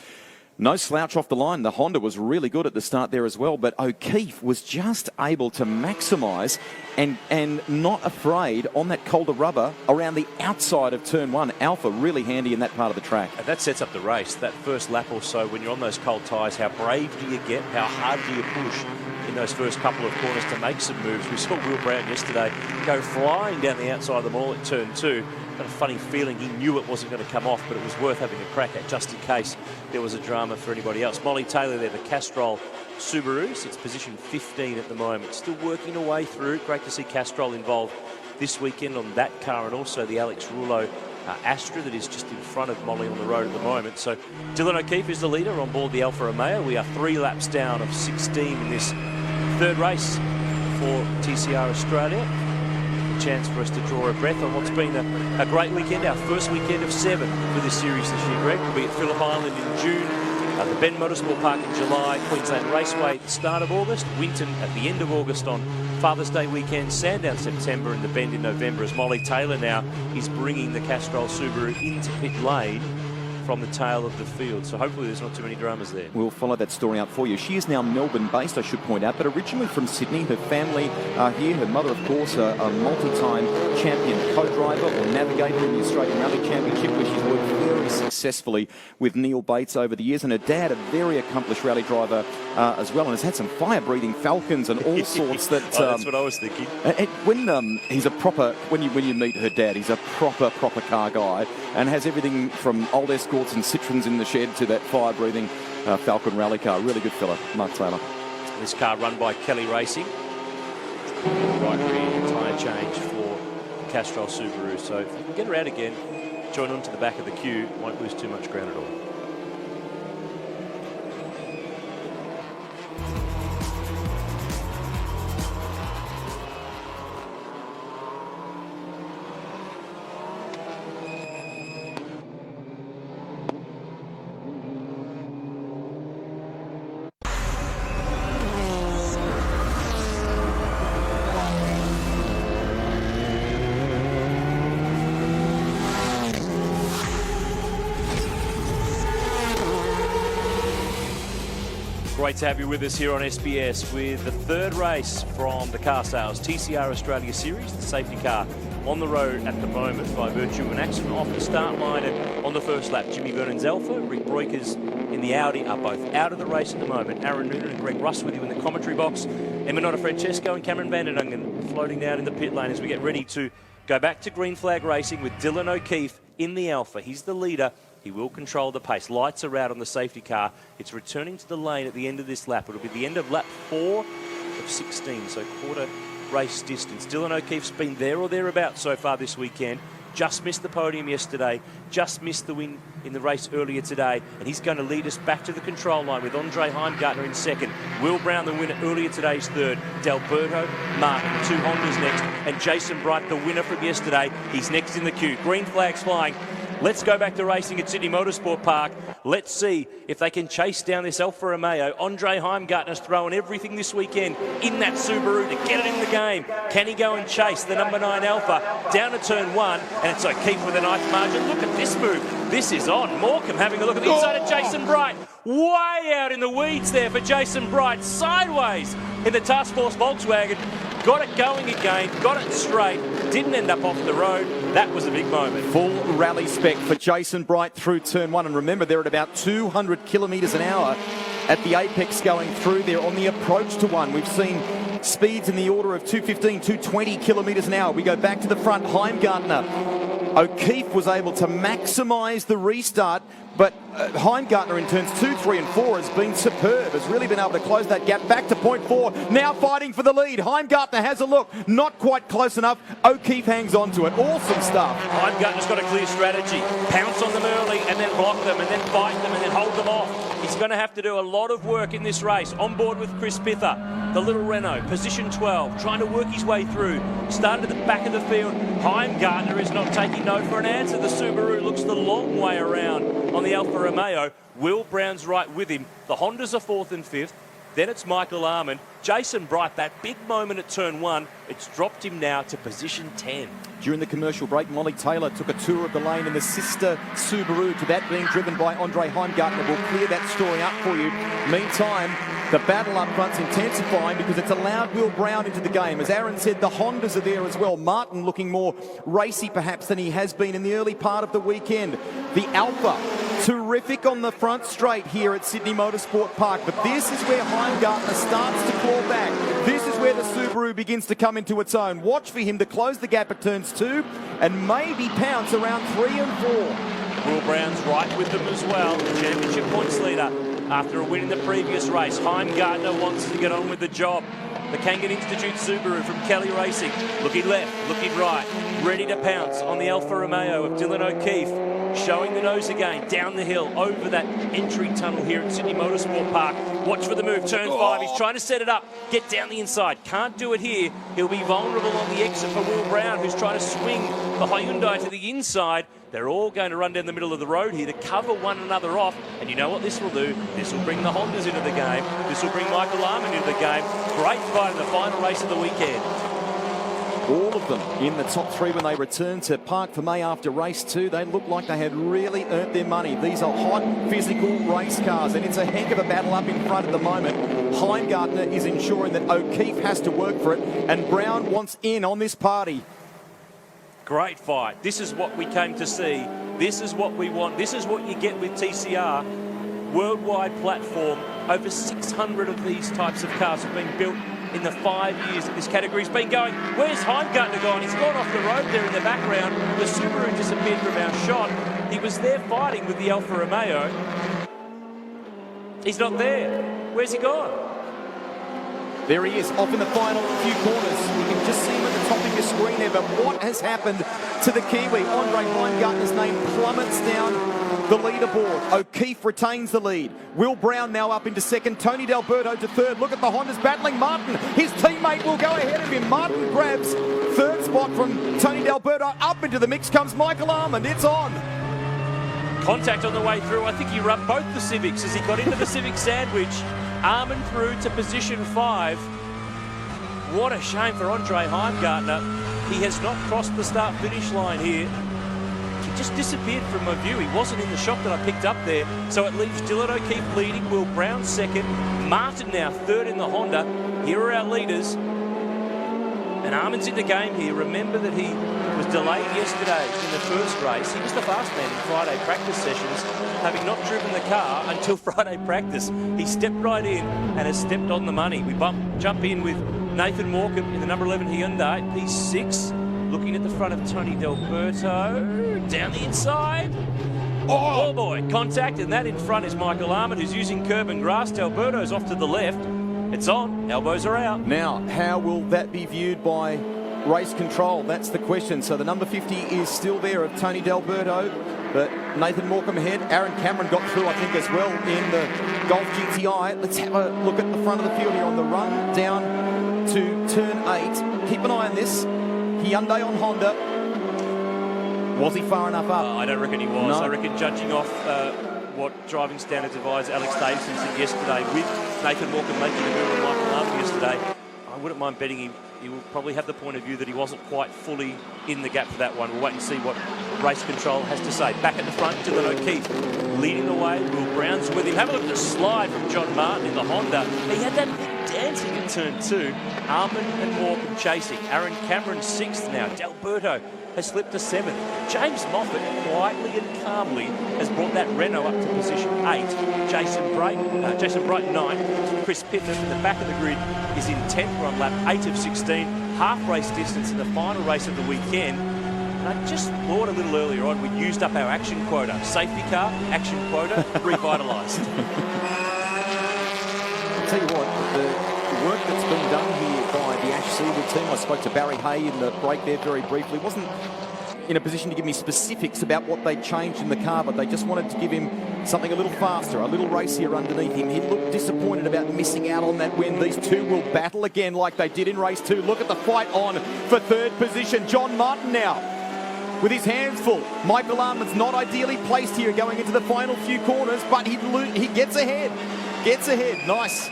no slouch off the line. The Honda was really good at the start there as well, but O'Keefe was just able to maximise and not afraid on that colder rubber around the outside of turn 1. Alfa really handy in that part of the track. And that sets up the race. That first lap or so, when you're on those cold tyres, how brave do you get? How hard do you push in those first couple of corners to make some moves? We saw Will Brown yesterday go flying down the outside of the mall at turn 2. Got a funny feeling he knew it wasn't going to come off, but it was worth having a crack at just in case there was a drama for anybody else. Molly Taylor there, the Castrol Subaru, sits position 15 at the moment. Still working her way through. Great to see Castrol involved this weekend on that car, and also the Alex Rouleau Astra that is just in front of Molly on the road at the moment. So Dylan O'Keefe is the leader on board the Alfa Romeo. We are 3 laps down of 16 in this third race for TCR Australia. Chance for us to draw a breath on what's been a great weekend, our first weekend of 7 for this series this year, Greg. We'll be at Phillip Island in June, the Ben Motorsport Park in July, Queensland Raceway at the start of August, Winton at the end of August on Father's Day weekend, Sandown September, and the Bend in November, as Molly Taylor now is bringing the Castrol Subaru into pit lane from the tail of the field. So hopefully there's not too many dramas there. We'll follow that story up for you. She is now Melbourne-based, I should point out, but originally from Sydney. Her family are here. Her mother, of course, a multi-time champion co-driver or navigator in the Australian Rally Championship, where she's worked very successfully with Neil Bates over the years. And her dad, a very accomplished rally driver as well, and has had some fire-breathing Falcons and all sorts. That's what I was thinking. When he's a proper, when you meet her dad, he's a proper car guy, and has everything from old Escorts and Citroens in the shed to that fire-breathing Falcon rally car. Really good fella, Mark Taylor. This car run by Kelly Racing. Right rear tyre change for Castrol Subaru. So if you can get her out again, join on to the back of the queue, won't lose too much ground at all. Great to have you with us here on SBS with the third race from the car sales TCR Australia Series, the safety car on the road at the moment by virtue of an accident off the start line. And on the first lap, Jimmy Vernon's Alfa, Rick Broikers in the Audi are both out of the race at the moment. Aaron Noonan and Greg Russ with you in the commentary box. Emma Francesco and Cameron Van der Dungen floating down in the pit lane as we get ready to go back to green flag racing with Dylan O'Keefe in the Alfa. He's the leader. He will control the pace. Lights are out on the safety car. It's returning to the lane at the end of this lap. It'll be the end of lap 4 of 16, so quarter race distance. Dylan O'Keefe's been there or thereabouts so far this weekend. Just missed the podium yesterday. Just missed the win in the race earlier today. And he's going to lead us back to the control line with Andre Heimgartner in second. Will Brown, the winner earlier today's third. D'Alberto, Martin, 2 Hondas next. And Jason Bright, the winner from yesterday. He's next in the queue. Green flag's flying. Let's go back to racing at Sydney Motorsport Park. Let's see if they can chase down this Alfa Romeo. Andre Heimgartner's throwing everything this weekend in that Subaru to get it in the game. Can he go and chase the number 9 Alfa down to turn 1? And it's O'Keefe with a nice margin. Look at this move. This is on. Morecambe having a look at the inside of Jason Bright. Way out in the weeds there for Jason Bright. Sideways in the Task Force Volkswagen. Got it going again, got it straight, didn't end up off the road. That was a big moment. Full rally spec for Jason Bright through turn 1. And remember, they're at about 200 kilometres an hour at the apex going through there on the approach to 1. We've seen Speeds in the order of 215, 220 kilometres an hour. We go back to the front. Heimgartner. O'Keefe was able to maximise the restart, but Heimgartner in turns 2, 3 and 4 has been superb, has really been able to close that gap back to point 4, now fighting for the lead. Heimgartner has a look, not quite close enough. O'Keefe hangs on to it. Awesome stuff. Heimgartner's got a clear strategy. Pounce on them early and then block them and then fight them and then hold them off. He's going to have to do a lot of work in this race. On board with Chris Pither, the little Renault, position 12, trying to work his way through. Started at the back of the field. Heimgartner is not taking no for an answer. The Subaru looks the long way around on the Alfa Romeo. Will Brown's right with him. The Hondas are 4th and 5th. Then it's Michael Armand. Jason Bright, that big moment at turn 1, it's dropped him now to position 10. During the commercial break, Molly Taylor took a tour of the lane in the sister Subaru to that being driven by Andre Heimgartner. We'll clear that story up for you. Meantime, the battle up front's intensifying because it's allowed Will Brown into the game. As Aaron said, the Hondas are there as well. Martin looking more racy perhaps than he has been in the early part of the weekend. The Alpha, terrific on the front straight here at Sydney Motorsport Park. But this is where Heimgartner starts to claw back. This is where the Subaru begins to come into its own. Watch for him to close the gap at turns 2 and maybe pounce around 3 and 4. Will Brown's right with them as well. The championship points leader after a win in the previous race. Heimgartner wants to get on with the job. The Kangan Institute Subaru from Kelly Racing. Looking left, looking right. Ready to pounce on the Alfa Romeo of Dylan O'Keefe. Showing the nose again, down the hill, over that entry tunnel here at Sydney Motorsport Park. Watch for the move, turn 5. He's trying to set it up, get down the inside. Can't do it here. He'll be vulnerable on the exit for Will Brown, who's trying to swing the Hyundai to the inside. They're all going to run down the middle of the road here to cover one another off. And you know what this will do? This will bring the Hondas into the game. This will bring Michael Armand into the game. Great fight in the final race of the weekend. All of them in the top 3 when they return to Park for May after race 2. They look like they had really earned their money. These are hot, physical race cars, and it's a heck of a battle up in front at the moment. Heimgartner is ensuring that O'Keefe has to work for it, and Brown wants in on this party. Great fight. This is what we came to see. This is what we want. This is what you get with TCR. Worldwide platform. Over 600 of these types of cars have been built in the 5 years that this category's been going. Where's Heimgartner gone? He's gone off the road there in the background. The Subaru disappeared from our shot. He was there fighting with the Alfa Romeo. He's not there. Where's he gone? There he is, off in the final few corners. You can just see him at the top of your screen there, but what has happened to the Kiwi? Andre Heimgartner's name plummets down the leaderboard. O'Keefe retains the lead. Will Brown now up into second. Tony D'Alberto to third. Look at the Hondas battling Martin. His teammate will go ahead of him. Martin grabs third spot from Tony D'Alberto. Up into the mix comes Michael Armand. It's on. Contact on the way through. I think he rubbed both the Civics as he got into the Civic sandwich. Armand through to position 5. What a shame for Andre Heimgartner. He has not crossed the start-finish line here. He just disappeared from my view. He wasn't in the shot that I picked up there. So it leaves Dylan O'Keefe leading, Will Brown second, Martin now third in the Honda. Here are our leaders. And Armand's in the game here. Remember that he was delayed yesterday in the first race. He was the fast man in Friday practice sessions, having not driven the car until Friday practice. He stepped right in and has stepped on the money. We jump in with Nathan Morecambe in the number 11 Hyundai, P6, looking at the front of Tony D'Alberto, down the inside. Oh boy, contact, and that in front is Michael Armand, who's using curb and grass. D'Alberto's off to the left. It's on, elbows are out. Now, how will that be viewed by race control? That's the question. So the number 50 is still there of Tony D'Alberto, but Nathan Morecambe ahead. Aaron Cameron got through, I think, as well in the Golf GTI. Let's have a look at the front of the field here on the run down to turn 8. Keep an eye on this. Hyundai on Honda. Was he far enough up? I don't reckon he was. No. I reckon judging off what driving standards advisor Alex Davison said yesterday with Nathan Morecambe making the move on Michael Armand yesterday, I wouldn't mind betting he will probably have the point of view that he wasn't quite fully in the gap for that one. We'll wait and see what race control has to say. Back at the front, Dylan O'Keefe leading the way. Will Brown's with him. Have a look at the slide from John Martin in the Honda. He had that dancing in turn 2. Armand and Morecambe chasing. Aaron Cameron 6th now. D'Alberto has slipped to 7th. James Moffat quietly and calmly has brought that Renault up to position 8. Jason Bright 9th. Chris Pitman in the back of the grid is in 10th. We're on lap 8 of 16. Half race distance in the final race of the weekend. And I just thought a little earlier on we used up our action quota. Safety car, action quota, revitalised. I'll tell you what, the work that's been done here by the Ash Seawood team, I spoke to Barry Hay in the break there very briefly, wasn't in a position to give me specifics about what they changed in the car, but they just wanted to give him something a little faster, a little racier underneath him. He looked disappointed about missing out on that win. These two will battle again like they did in race 2. Look at the fight on for 3rd position. John Martin now with his hands full. Michael Armand's not ideally placed here going into the final few corners, but he gets ahead. Gets ahead. Nice.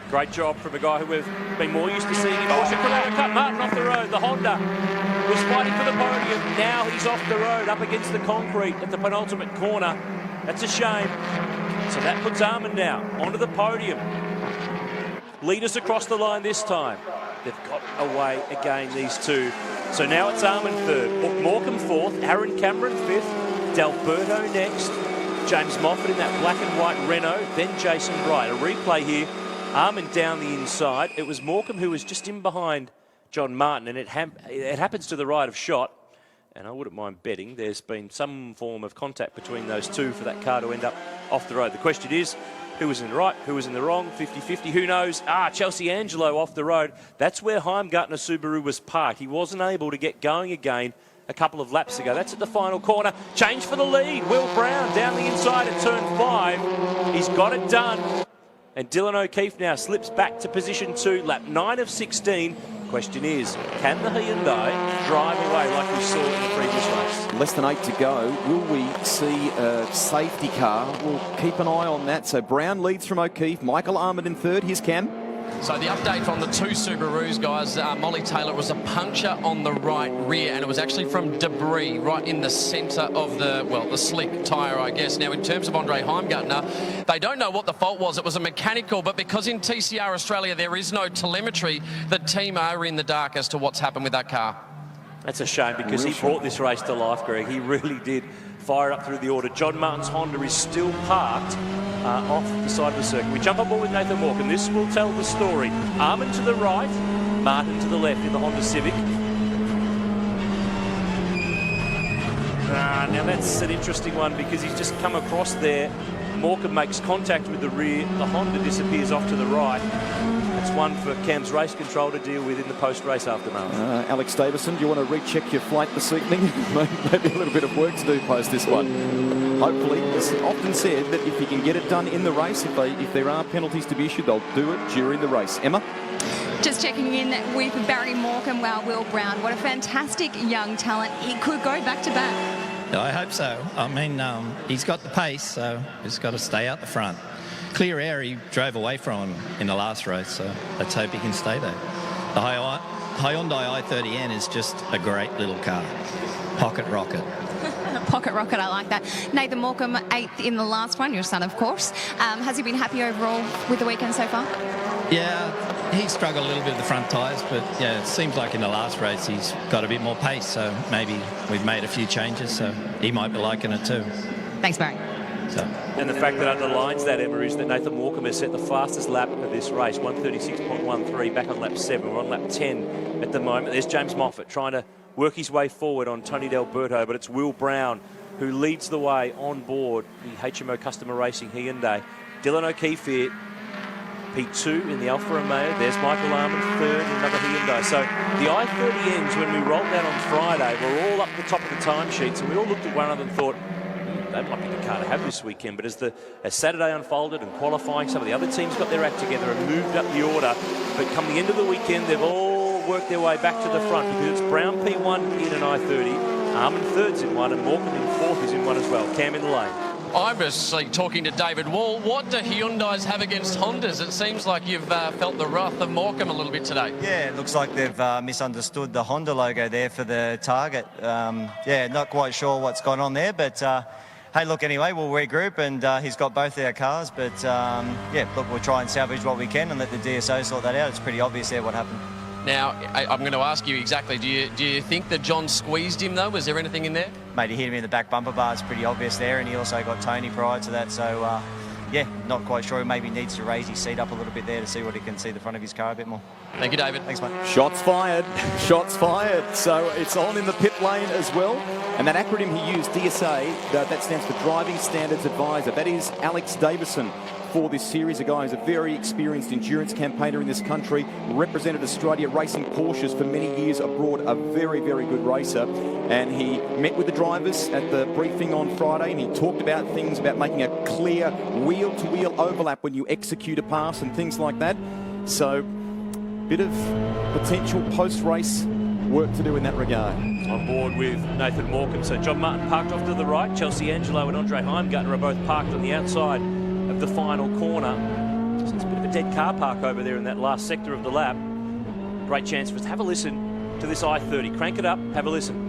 Great job from a guy who we've been more used to seeing in Porsche Carrera Cup. Martin off the road. The Honda was fighting for the podium. Now he's off the road, up against the concrete at the penultimate corner. That's a shame. So that puts Armand now onto the podium. Leaders across the line this time. They've got away again, these two. So now it's Armand 3rd, Morecambe 4th, Aaron Cameron 5th, D'Alberto next, James Moffat in that black and white Renault, then Jason Bright. A replay here. Armand down the inside. It was Morecambe who was just in behind John Martin, and it happens to the right of shot. And I wouldn't mind betting there's been some form of contact between those two for that car to end up off the road. The question is, who was in the right, who was in the wrong, 50-50, who knows? Chelsea Angelo off the road. That's where Heimgartner Subaru was parked. He wasn't able to get going again a couple of laps ago. That's at the final corner. Change for the lead. Will Brown down the inside at turn 5. He's got it done. And Dylan O'Keefe now slips back to position 2, lap 9 of 16. Question is, can the Hyundai drive away like we saw in the previous race? Less than 8 to go. Will we see a safety car? We'll keep an eye on that. So Brown leads from O'Keefe. Michael Armand in 3rd. Here's Cam. So the update from the two Subarus, guys, Molly Taylor, was a puncture on the right rear, and it was actually from debris right in the centre of the slick tyre, I guess. Now, in terms of Andre Heimgartner, they don't know what the fault was. It was a mechanical, but because in TCR Australia there is no telemetry, the team are in the dark as to what's happened with that car. That's a shame because he brought this race to life, Greg. He really did fire up through the order. John Martin's Honda is still parked off the side of the circuit. We jump on board with Nathan Morecambe. This will tell the story. Armand to the right, Martin to the left in the Honda Civic. Now that's an interesting one because he's just come across there. Morecambe makes contact with the rear. The Honda disappears off to the right. That's one for Cam's race control to deal with in the post-race aftermath. Alex Davison, do you want to recheck your flight this evening? Maybe a little bit of work to do post this one. Hopefully, it's often said that if you can get it done in the race, if there are penalties to be issued, they'll do it during the race. Emma? Just checking in with Barry Morecambe. Wow, Will Brown, what a fantastic young talent. He could go back-to-back. I hope so. I mean, he's got the pace, so he's got to stay out the front. Clear air, he drove away from him in the last race, so let's hope he can stay there. The Hyundai i30N is just a great little car. Pocket rocket. Pocket rocket, I like that. Nathan Morecambe, 8th in the last one, your son, of course. Has he been happy overall with the weekend so far? Yeah, he struggled a little bit with the front tyres, but yeah, it seems like in the last race he's got a bit more pace, so maybe we've made a few changes, so he might be liking it too. Thanks, Barry. So. And the fact that underlines that, Emma, is that Nathan Morecambe has set the fastest lap of this race, 136.13, back on lap 7. We're on lap 10 at the moment. There's James Moffat trying to work his way forward on Tony D'Alberto, but it's Will Brown who leads the way on board the HMO Customer Racing Hyundai. Dylan O'Keefe here, P2 in the Alfa Romeo. There's Michael Armand, 3rd in another Hyundai. So the i30Ns, when we rolled that on Friday, were all up the top of the timesheets, and we all looked at one another and thought, that might be the car to have this weekend. But as Saturday unfolded and qualifying, some of the other teams got their act together and moved up the order. But come the end of the weekend, they've all worked their way back to the front because it's Brown P1 in an i30, Armand 3rd's in one, and Morecambe in 4th is in one as well. Cam in the lane. I'm just talking to David Wall. What do Hyundais have against Hondas? It seems like you've felt the wrath of Morecambe a little bit today. Yeah, it looks like they've misunderstood the Honda logo there for the target. Yeah, not quite sure what's gone on there, but hey, look, anyway, we'll regroup, and he's got both our cars. But, yeah, look, we'll try and salvage what we can and let the DSO sort that out. It's pretty obvious there what happened. Now, I'm going to ask you exactly, do you think that John squeezed him, though? Was there anything in there? Mate, he hit him in the back bumper bar. It's pretty obvious there, and he also got Tony prior to that. So, yeah, not quite sure. He maybe needs to raise his seat up a little bit there to see what he can see the front of his car a bit more. Thank you, David. Thanks, mate. Shots fired. Shots fired. So it's on in the pit lane as well. And that acronym he used, DSA, that stands for Driving Standards Advisor. That is Alex Davison for this series. A guy who's a very experienced endurance campaigner in this country, represented Australia racing Porsches for many years abroad, a very, very good racer. And he met with the drivers at the briefing on Friday, and he talked about things about making a clear wheel-to-wheel overlap when you execute a pass and things like that. So, bit of potential post-race work to do in that regard. On board with Nathan Morcombe. So John Martin parked off to the right. Chelsea Angelo and Andre Heimgartner are both parked on the outside of the final corner. So it's a bit of a dead car park over there in that last sector of the lap. Great chance for us to have a listen to this I-30. Crank it up, have a listen.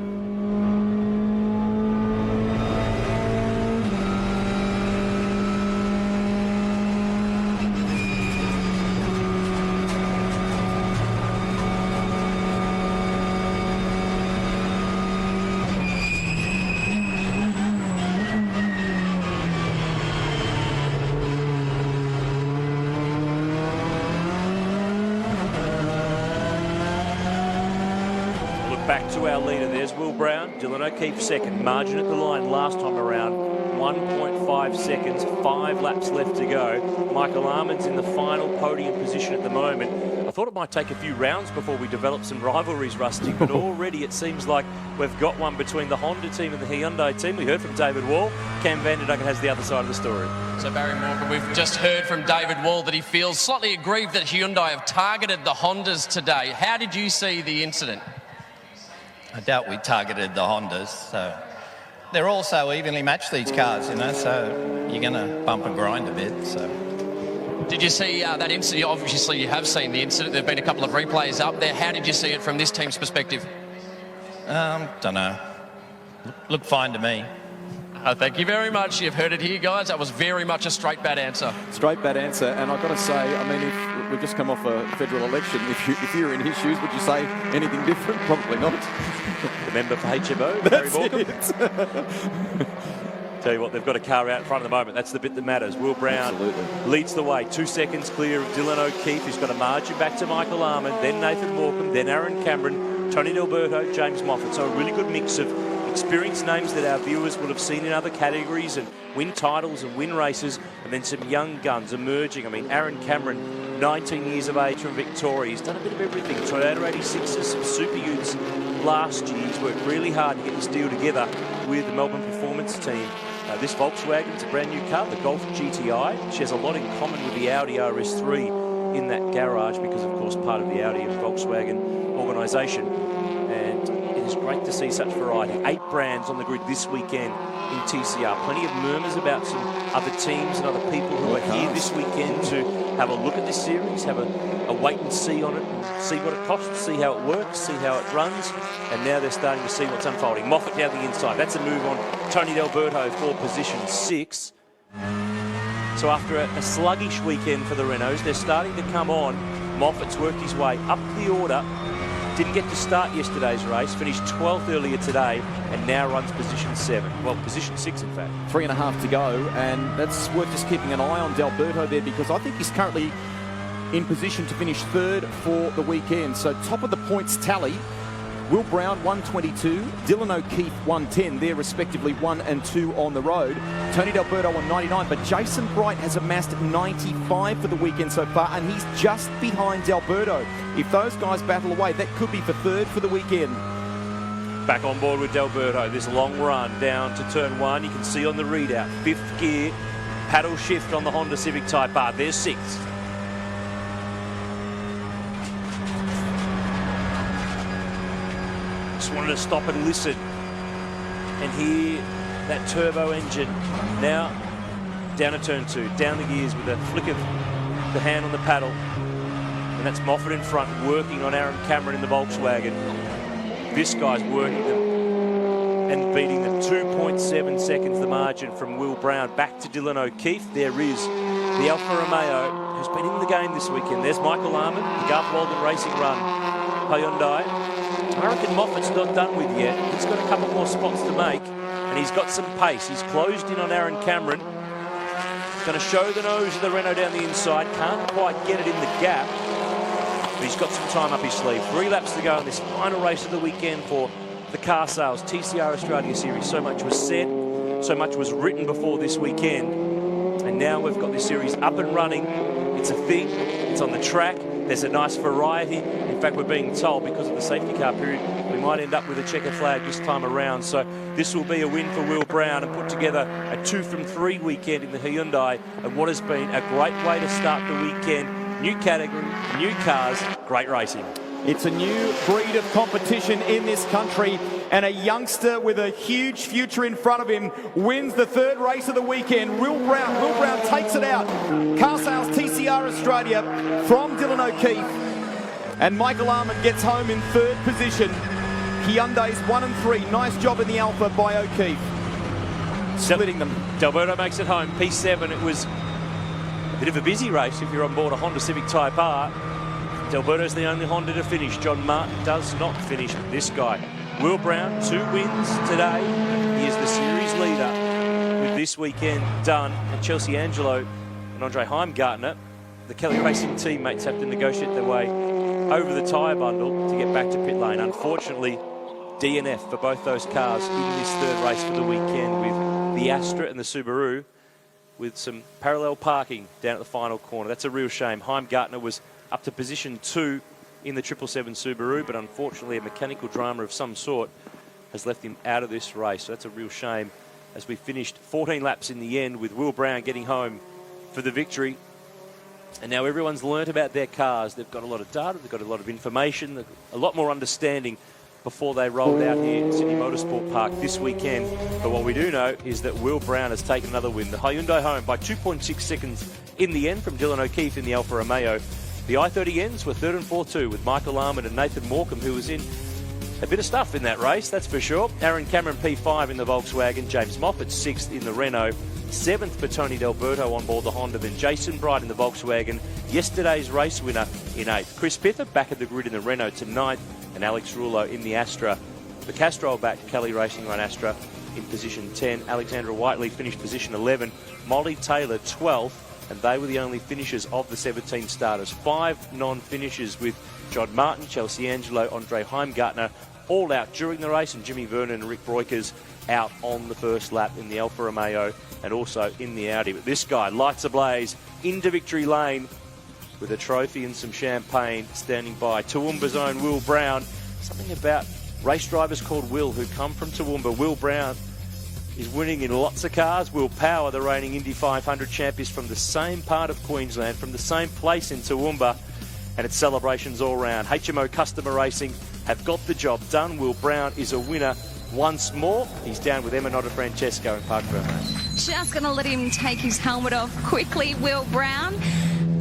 Back to our leader. There's Will Brown. Dylan O'Keefe second. Margin at the line last time around, 1.5 seconds. 5 laps left to go. Michael Armand's in the final podium position at the moment. I thought it might take a few rounds before we develop some rivalries, Rusty, but already it seems like we've got one between the Honda team and the Hyundai team. We heard from David Wall. Cam Vanderducken has the other side of the story. So Barry Morgan, we've just heard from David Wall that he feels slightly aggrieved that Hyundai have targeted the Hondas today. How did you see the incident? I doubt we targeted the Hondas, so they're all so evenly matched, these cars, you know, so you're going to bump and grind a bit, so. Did you see that incident? Obviously, you have seen the incident. There have been a couple of replays up there. How did you see it from this team's perspective? Don't know. Looked fine to me. Thank you very much. You've heard it here, guys. That was very much a straight bad answer. Straight bad answer, and I've got to say, I mean, if we've just come off a federal election, if you're in his shoes, would you say anything different? Probably not. The member for HMO, Barry Morgan. Tell you what, they've got a car out in front at the moment. That's the bit that matters. Will Brown leads the way. 2 seconds clear of Dylan O'Keefe, who's got a margin back to Michael Armand, then Nathan Morcombe, then Aaron Cameron, Tony D'Alberto, James Moffat. So a really good mix of experienced names that our viewers will have seen in other categories and win titles and win races, and then some young guns emerging. I mean, Aaron Cameron, 19 years of age from Victoria. He's done a bit of everything. Toyota 86s, some Super Utes last year. He's worked really hard to get this deal together with the Melbourne Performance team. This Volkswagen's a brand new car, the Golf GTI, which has a lot in common with the Audi RS3 in that garage because, of course, part of the Audi and Volkswagen organisation. And it is great to see such variety. 8 brands on the grid this weekend in TCR. Plenty of murmurs about some other teams and other people who are here this weekend to have a look at this series, have a wait and see on it, and see what it costs, see how it works, see how it runs. And now they're starting to see what's unfolding. Moffat down the inside. That's a move on Tony D'Alberto for position 6. So after a sluggish weekend for the Renaults, they're starting to come on. Moffat's worked his way up the order. Didn't get to start yesterday's race, finished 12th earlier today, and now runs position 7. Well, position 6, in fact. 3.5 to go, and that's worth just keeping an eye on D'Alberto there, because I think he's currently in position to finish 3rd for the weekend. So top of the points tally, Will Brown 122, Dylan O'Keefe 110. They're respectively 1 and 2 on the road. Tony D'Alberto on 99, but Jason Bright has amassed 95 for the weekend so far, and he's just behind D'Alberto. If those guys battle away, that could be for 3rd for the weekend. Back on board with D'Alberto. This long run down to turn 1. You can see on the readout, 5th gear, paddle shift on the Honda Civic Type R. There's 6th. Just wanted to stop and listen and hear that turbo engine. Now down to turn 2, down the gears with a flick of the hand on the paddle, and that's Moffat in front working on Aaron Cameron in the Volkswagen. This guy's working them and beating them 2.7 seconds the margin from Will Brown. Back to Dylan O'Keefe. There is the Alfa Romeo, who's been in the game this weekend. There's Michael Armand, the Garth Walden Racing Run Hyundai. I reckon Moffat's not done with yet. He's got a couple more spots to make, and he's got some pace. He's closed in on Aaron Cameron. Going to show the nose of the Renault down the inside. Can't quite get it in the gap, but he's got some time up his sleeve. 3 laps to go in this final race of the weekend for the car sales TCR Australia Series. So much was said, so much was written before this weekend, and now we've got this series up and running. It's a thing, it's on the track, there's a nice variety. In fact, we're being told because of the safety car period, we might end up with a checker flag this time around. So this will be a win for Will Brown and put together a 2 from 3 weekend in the Hyundai, and what has been a great way to start the weekend. New category, new cars, great racing. It's a new breed of competition in this country, and a youngster with a huge future in front of him wins the 3rd race of the weekend. Will Brown takes it out. Car Sales TCR Australia from Dylan O'Keefe, and Michael Armand gets home in 3rd position. Hyundai's 1 and 3. Nice job in the Alpha by O'Keefe, splitting them. Delberto makes it home. P7. It was a bit of a busy race if you're on board a Honda Civic Type R. Delberto's the only Honda to finish. John Martin does not finish. This guy, Will Brown, 2 wins today. He is the series leader with this weekend done. And Chelsea Angelo and Andre Heimgartner, the Kelly Racing teammates, have to negotiate their way over the tyre bundle to get back to pit lane. Unfortunately, DNF for both those cars in this 3rd race for the weekend, with the Astra and the Subaru with some parallel parking down at the final corner. That's a real shame. Heimgartner was up to position 2 in the 777 Subaru, but unfortunately a mechanical drama of some sort has left him out of this race. So that's a real shame, as we finished 14 laps in the end with Will Brown getting home for the victory. And now everyone's learnt about their cars. They've got a lot of data, they've got a lot of information, a lot more understanding before they rolled out here at Sydney Motorsport Park this weekend. But what we do know is that Will Brown has taken another win. The Hyundai home by 2.6 seconds in the end from Dylan O'Keefe in the Alfa Romeo. The I-30Ns were 3rd and 4th too, with Michael Armand and Nathan Morecambe, who was in a bit of stuff in that race, that's for sure. Aaron Cameron P5 in the Volkswagen, James Moffat 6th in the Renault, 7th for Tony Delberto on board the Honda, then Jason Bright in the Volkswagen, yesterday's race winner in 8th. Chris Pither back at the grid in the Renault to 9th, and Alex Rouleau in the Astra. The Castro back, Kelly Racing Run Astra in position 10. Alexandra Whiteley finished position 11. Molly Taylor 12th, and they were the only finishers of the 17 starters. 5 non-finishers, with John Martin, Chelsea Angelo, Andre Heimgartner all out during the race, and Jimmy Vernon and Rick Breukers out on the first lap in the Alfa Romeo and also in the Audi. But this guy, lights ablaze, into victory lane with a trophy and some champagne standing by. Toowoomba's own Will Brown. Something about race drivers called Will who come from Toowoomba. Will Brown is winning in lots of cars. Will Power, the reigning Indy 500 champ, is from the same part of Queensland, from the same place in Toowoomba, and it's celebrations all round. HMO Customer Racing have got the job done. Will Brown is a winner once more. He's down with Emma Francesco in Park Fermé. Just going to let him take his helmet off quickly, Will Brown.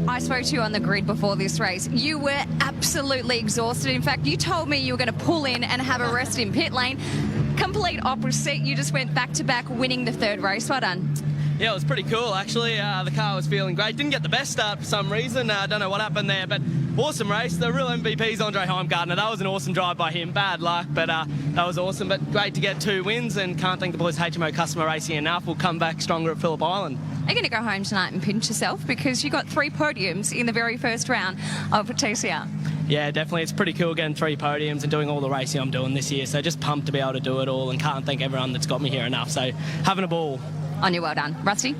I spoke to you on the grid before this race. You were absolutely exhausted. In fact, you told me you were going to pull in and have a rest in pit lane. Complete opposite. You just went back-to-back, winning the 3rd race. Well done. Yeah, it was pretty cool, actually. The car was feeling great. Didn't get the best start for some reason. I don't know what happened there, but awesome race. The real MVP is Andre Heimgartner. That was an awesome drive by him. Bad luck, but that was awesome. But great to get 2 wins, and can't thank the boys HMO Customer Racing enough. We'll come back stronger at Phillip Island. Are you going to go home tonight and pinch yourself, because you got 3 podiums in the very first round of TCR? Yeah, definitely. It's pretty cool getting 3 podiums and doing all the racing I'm doing this year. So just pumped to be able to do it all, and can't thank everyone that's got me here enough. So having a ball. On you, well done. Rusty?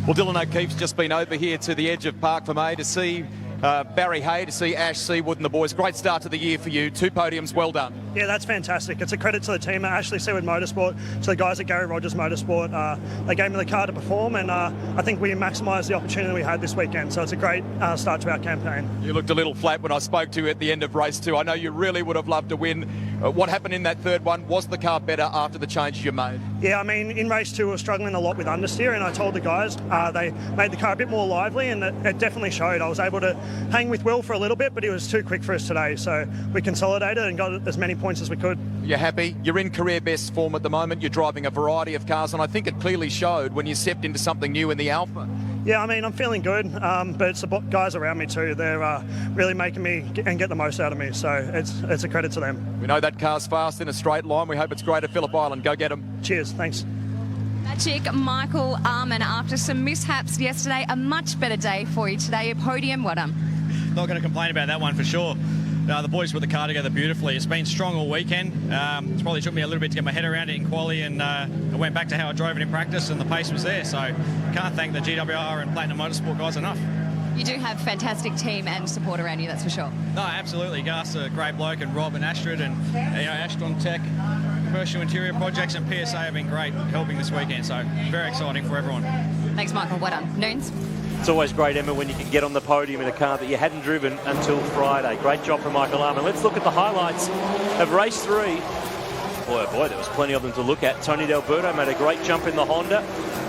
Well, Dylan O'Keefe's just been over here to the edge of Park Fermé to see Barry Hay, to see Ash Seawood and the boys. Great start to the year for you. 2 podiums, well done. Yeah, that's fantastic. It's a credit to the team at Ashley Seawood Motorsport, to the guys at Gary Rogers Motorsport. They gave me the car to perform, and I think we maximised the opportunity we had this weekend. So it's a great start to our campaign. You looked a little flat when I spoke to you at the end of race 2. I know you really would have loved to win What happened in that third one? Was the car better after the changes you made? Yeah, I mean, in race 2 we were struggling a lot with understeer, and I told the guys they made the car a bit more lively, and it definitely showed. I was able to hang with Will for a little bit, but he was too quick for us today, so we consolidated and got as many points as we could. You're happy? You're in career best form at the moment. You're driving a variety of cars, and I think it clearly showed when you stepped into something new in the Alpha. Yeah, I mean, I'm feeling good, but it's the guys around me too. They're really making me get the most out of me, so it's a credit to them. We know that car's fast in a straight line. We hope it's great at Phillip Island. Go get them. Cheers, thanks. Magic Michael Arman, after some mishaps yesterday, a much better day for you today. A podium, what Not going to complain about that one for sure. The boys put the car together beautifully. It's been strong all weekend. It's probably took me a little bit to get my head around it in quali, and I went back to how I drove it in practice, and the pace was there. So can't thank the GWR and Platinum Motorsport guys enough. You do have fantastic team and support around you, that's for sure. No, absolutely. Gus, a great bloke, and Rob and Astrid, and Astron Tech, Commercial Interior Projects and PSA have been great helping this weekend. So very exciting for everyone. Thanks, Michael. Well done. Noons. It's always great, Emma, when you can get on the podium in a car that you hadn't driven until Friday. Great job from Michael Arman. Let's look at the highlights of race 3. Boy, oh boy, there was plenty of them to look at. Tony D'Alberto made a great jump in the Honda.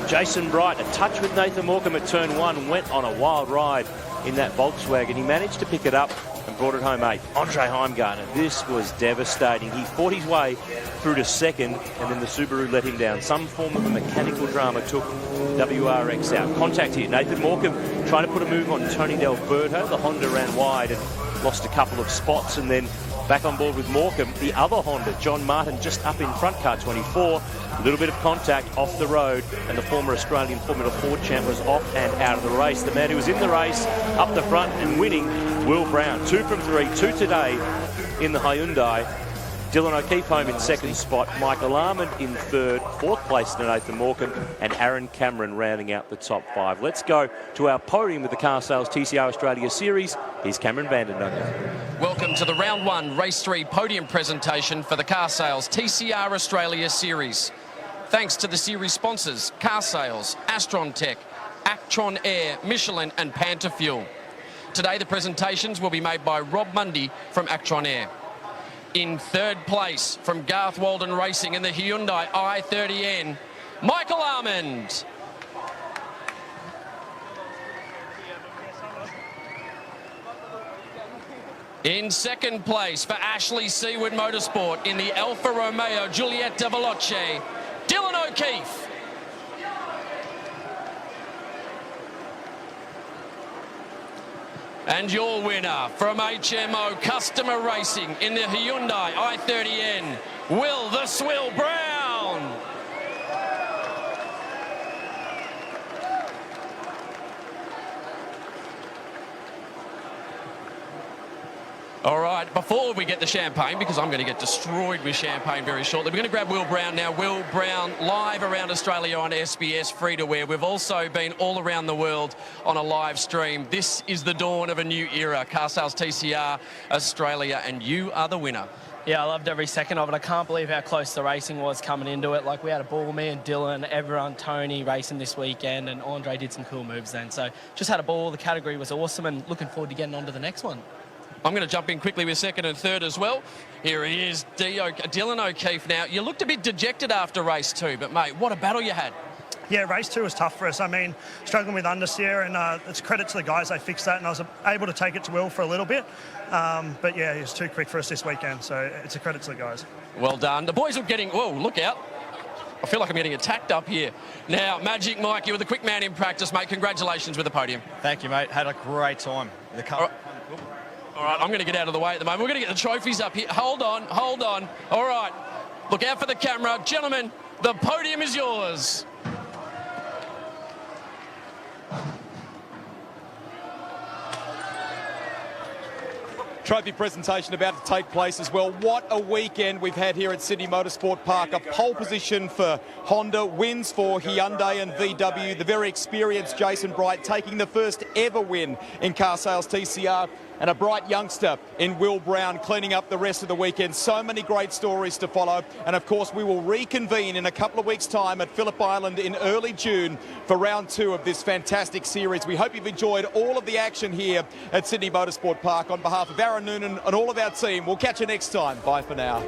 Jason Bright, a touch with Nathan Morecambe at turn 1, went on a wild ride in that Volkswagen. He managed to pick it up and brought it home 8th. Andre Heimgartner, this was devastating. He fought his way through to 2nd, and then the Subaru let him down. Some form of a mechanical drama took WRX out. Contact here. Nathan Morecambe trying to put a move on Tony D'Alberto. The Honda ran wide and lost a couple of spots, and then back on board with Morecambe. The other Honda, John Martin, just up in front, car 24. A little bit of contact off the road, and the former Australian Formula 4 champ was off and out of the race. The man who was in the race, up the front and winning, Will Brown. 2 from 3, 2 today in the Hyundai. Dylan O'Keefe home in 2nd spot. Michael Arman in 3rd. 4th place to Nathan Morecambe, and Aaron Cameron rounding out the top 5. Let's go to our podium with the Car Sales TCR Australia Series. Here's Cameron Vandenberg. Welcome to the Round 1 Race 3 podium presentation for the Car Sales TCR Australia Series. Thanks to the series sponsors, Car Sales, Astron Tech, Actron Air, Michelin and Panther Fuel. Today the presentations will be made by Rob Mundy from Actron Air. In 3rd place from Garth Walden Racing in the Hyundai i30N, Michael Arman. In 2nd place for Ashley Seaward Motorsport in the Alfa Romeo Giulietta Veloce, Dylan O'Keefe. And your winner from HMO Customer Racing in the Hyundai i30N, Will the Swill Brown. All right, before we get the champagne, because I'm going to get destroyed with champagne very shortly, we're going to grab Will Brown now. Will Brown live around Australia on SBS free-to-wear. We've also been all around the world on a live stream. This is the dawn of a new era. Car Sales TCR Australia, and you are the winner. Yeah, I loved every second of it. I can't believe how close the racing was coming into it. Like, we had a ball, me and Dylan, everyone, Tony racing this weekend, and Andre did some cool moves then. So just had a ball. The category was awesome, and looking forward to getting on to the next one. I'm going to jump in quickly with 2nd and 3rd as well. Here he is, Dylan O'Keefe. Now, you looked a bit dejected after race 2, but, mate, what a battle you had. Yeah, race 2 was tough for us. I mean, struggling with understeer, and it's credit to the guys. They fixed that, and I was able to take it to Will for a little bit. But, yeah, he was too quick for us this weekend, so it's a credit to the guys. Well done. The boys were getting... Whoa, look out. I feel like I'm getting attacked up here. Now, Magic Mike, you were the quick man in practice, mate. Congratulations with the podium. Thank you, mate. Had a great time. The car... All right, I'm going to get out of the way at the moment. We're going to get the trophies up here. Hold on, hold on. All right, look out for the camera. Gentlemen, the podium is yours. Trophy presentation about to take place as well. What a weekend we've had here at Sydney Motorsport Park. A pole position for Honda, wins for Hyundai and VW. The very experienced Jason Bright taking the first ever win in Car Sales TCR. and a bright youngster in Will Brown cleaning up the rest of the weekend. So many great stories to follow. And of course, we will reconvene in a couple of weeks' time at Phillip Island in early June for round 2 of this fantastic series. We hope you've enjoyed all of the action here at Sydney Motorsport Park. On behalf of Aaron Noonan and all of our team, we'll catch you next time. Bye for now.